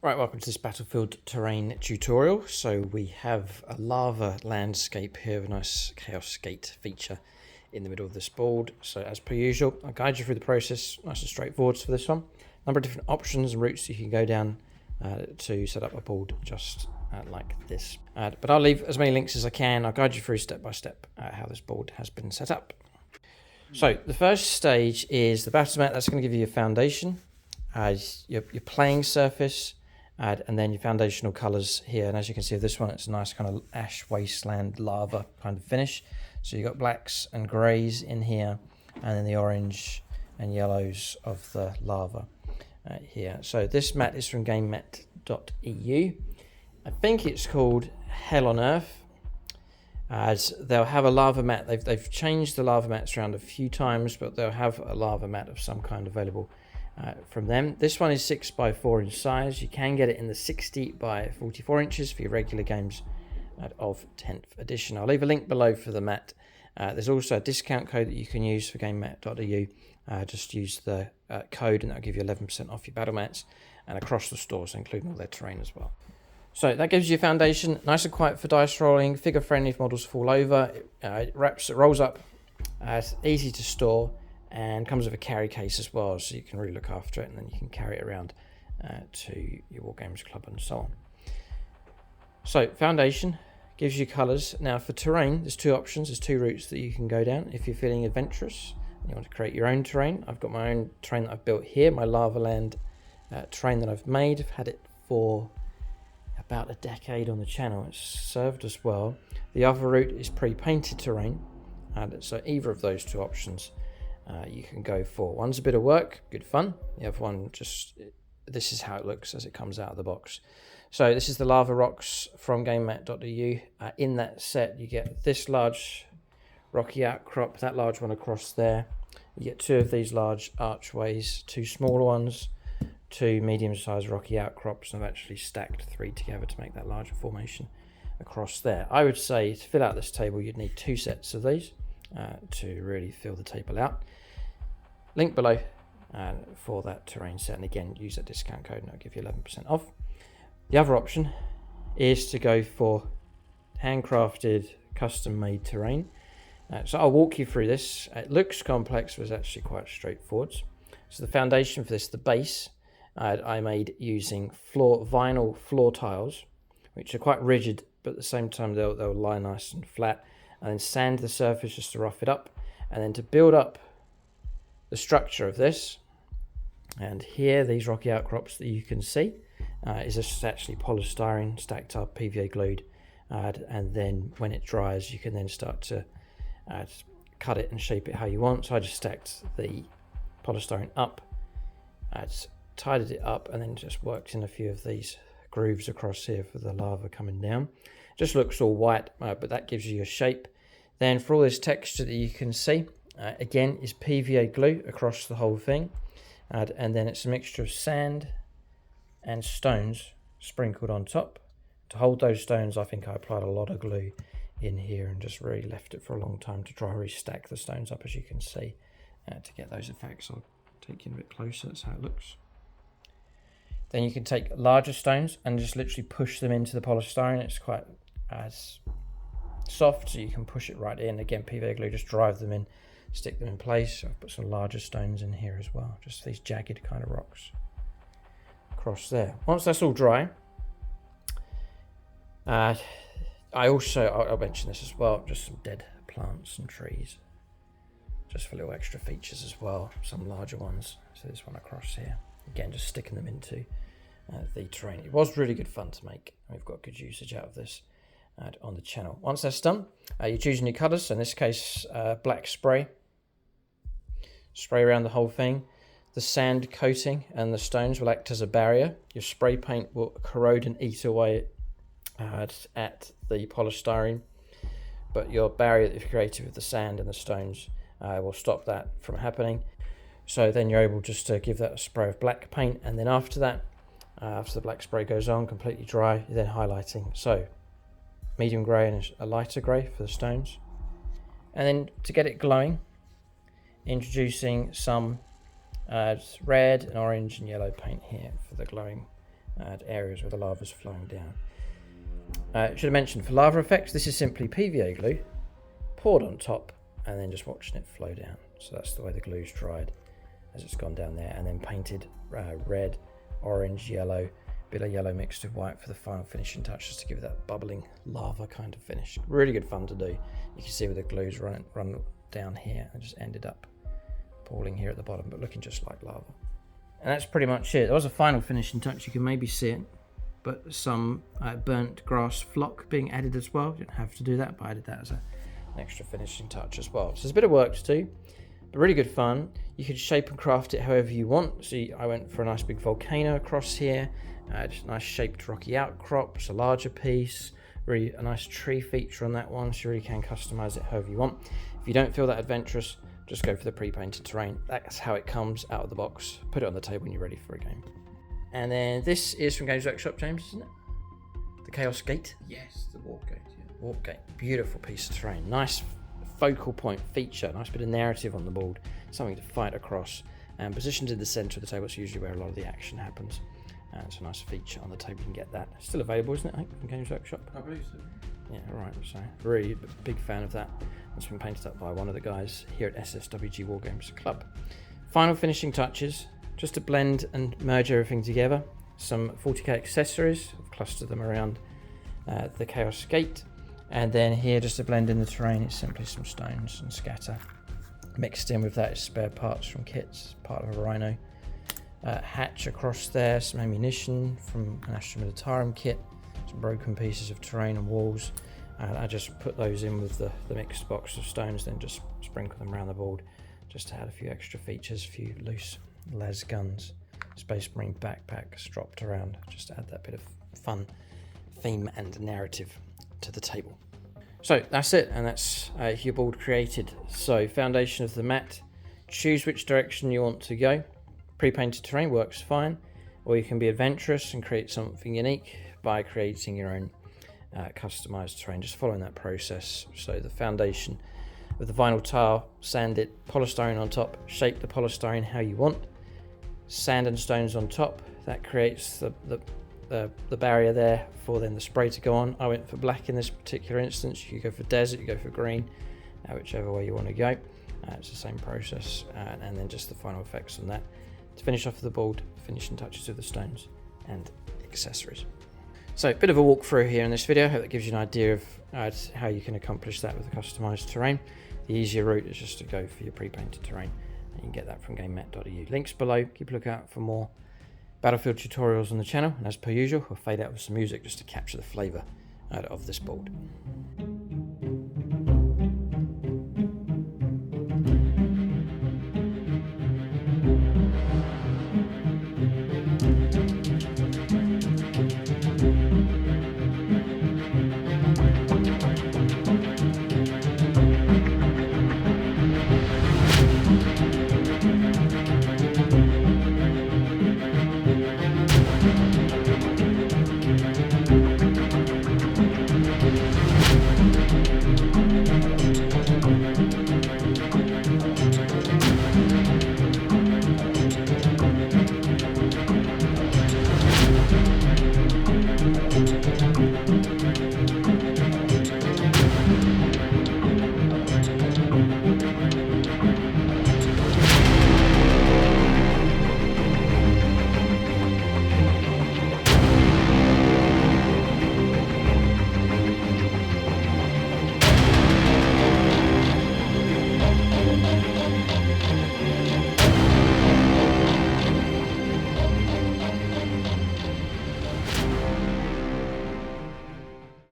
Right, welcome to this battlefield terrain tutorial. So we have a lava landscape here, a nice chaos gate feature in the middle of this board. So as per usual, I'll guide you through the process, nice and straightforward for this one. A number of different options and routes you can go down to set up a board just like this. But I'll leave as many links as I can. I'll guide you through step by step how this board has been set up. So the first stage is the battle mat. That's going to give you your foundation, your playing surface, and then your foundational colours here. And as you can see with this one, it's a nice kind of ash wasteland lava kind of finish. So you've got blacks and greys in here, and then the orange and yellows of the lava here. So this mat is from GameMat.eu. I think it's called Hell on Earth. As they'll have a lava mat. They've changed the lava mats around a few times, but they'll have a lava mat of some kind available from them. This one is 6x4 in size. You can get it in the 60 by 44 inches for your regular games of 10th edition. I'll leave a link below for the mat. There's also a discount code that you can use for GameMat.eu. Just use the code and that'll give you 11% off your battle mats and across the stores, including all their terrain as well. So that gives you a foundation, nice and quiet for dice rolling, figure friendly if models fall over. It rolls up, it's easy to store, and comes with a carry case as well, so you can really look after it, and then you can carry it around to your Wargames club and so on. So foundation gives you colours. Now for terrain, there's two options, there's two routes that you can go down. If you're feeling adventurous and you want to create your own terrain, I've got my own terrain that I've built here, my lava land terrain that I've made. I've had it for about a decade on the channel. It's served us well. The other route is pre-painted terrain, and so either of those two options you can go for. One's a bit of work, good fun. The other one, this is how it looks as it comes out of the box. So this is the lava rocks from GameMat.eu. In that set you get this large rocky outcrop, that large one across there. You get two of these large archways, two smaller ones, two medium-sized rocky outcrops, and I've actually stacked three together to make that larger formation across there. I would say to fill out this table you'd need two sets of these to really fill the table out. Link below for that terrain set, and again use that discount code and I'll give you 11% off. The other option is to go for handcrafted, custom-made terrain. So I'll walk you through this. It looks complex, but it's actually quite straightforward. So the foundation for this, the base, I made using vinyl floor tiles, which are quite rigid, but at the same time they'll lie nice and flat, and then sand the surface just to rough it up. And then to build up the structure of this, and here these rocky outcrops that you can see is just actually polystyrene stacked up, PVA glued, and then when it dries you can then start to cut it and shape it how you want. So I just stacked the polystyrene up, tidied it up, and then just worked in a few of these grooves across here for the lava coming down. Just looks all white, but that gives you your shape. Then for all this texture that you can see, again is PVA glue across the whole thing, and then it's a mixture of sand and stones sprinkled on top. To hold those stones, I think I applied a lot of glue in here and just really left it for a long time to dry. Restack the stones up, as you can see, to get those effects. I'll take you a bit closer. That's how it looks. Then you can take larger stones and just literally push them into the polystyrene. It's quite soft, so you can push it right in. Again, PVA glue, just drive them in, stick them in place. I've put some larger stones in here as well, just these jagged kind of rocks across there. Once that's all dry, I'll mention this as well, just some dead plants and trees, just for little extra features as well, some larger ones. So this one across here, again just sticking them into the terrain. It was really good fun to make, and we've got good usage out of this on the channel. Once that's done, you're choosing your colours. So in this case, black spray around the whole thing. The sand coating and the stones will act as a barrier. Your spray paint will corrode and eat away at the polystyrene, but your barrier that you've created with the sand and the stones will stop that from happening. So then you're able just to give that a spray of black paint, and then after that, after the black spray goes on completely dry, you're then highlighting. So medium grey and a lighter grey for the stones, and then to get it glowing, introducing some red and orange and yellow paint here for the glowing areas where the lava's flowing down. Should have mentioned, for lava effects, this is simply PVA glue poured on top and then just watching it flow down. So that's the way the glue's dried as it's gone down there, and then painted red, orange, yellow, bit of yellow mixed with white for the final finishing touches to give it that bubbling lava kind of finish. Really good fun to do. You can see where the glue's run down here and just ended up pooling here at the bottom, but looking just like lava. And that's pretty much it. There was a final finishing touch, you can maybe see it, but some burnt grass flock being added as well. You don't have to do that, but I added that as an extra finishing touch as well. So there's a bit of work to do, but really good fun. You could shape and craft it however you want. See, I went for a nice big volcano across here, just nice shaped rocky outcrops, a larger piece, really a nice tree feature on that one, so you really can customize it however you want. If you don't feel that adventurous, just go for the pre-painted terrain. That's how it comes out of the box. Put it on the table when you're ready for a game. And then this is from Games Workshop, James, isn't it? The Chaos Gate? Yes, the Warp Gate, yeah. Warp Gate. Beautiful piece of terrain. Nice focal point feature. Nice bit of narrative on the board. Something to fight across. And positioned in the centre of the table, it's usually where a lot of the action happens. And it's a nice feature on the table. You can get that. Still available, isn't it, I think, from Games Workshop? I believe so. Yeah, alright. So, really big fan of that. It's been painted up by one of the guys here at SSWG Wargames Club. Final finishing touches. Just to blend and merge everything together. Some 40K accessories. I've clustered them around the Chaos Gate. And then here, just to blend in the terrain, it's simply some stones and scatter. Mixed in with that is spare parts from kits, part of a Rhino. Hatch across there, some ammunition from an Astra Militarum kit. Some broken pieces of terrain and walls. And I just put those in with the mixed box of stones, then just sprinkle them around the board just to add a few extra features, a few loose las guns, Space Marine backpacks dropped around, just to add that bit of fun theme and narrative to the table. So that's it, and that's your board created. So foundation of the mat, choose which direction you want to go. Pre-painted terrain works fine, or you can be adventurous and create something unique by creating your own customized terrain, just following that process. So the foundation with the vinyl tile, sand it, polystyrene on top, shape the polystyrene how you want, sand and stones on top. That creates the barrier there for then the spray to go on. I went for black in this particular instance. You go for desert, you go for green, whichever way you want to go. It's the same process, and then just the final effects on that to finish off the board, finishing touches with the stones and accessories. So a bit of a walkthrough here in this video. I hope that gives you an idea of how you can accomplish that with the customized terrain. The easier route is just to go for your pre-painted terrain, and you can get that from gamemat.eu. Links below. Keep a lookout for more Battlefield tutorials on the channel, and as per usual, I'll fade out with some music just to capture the flavour of this board.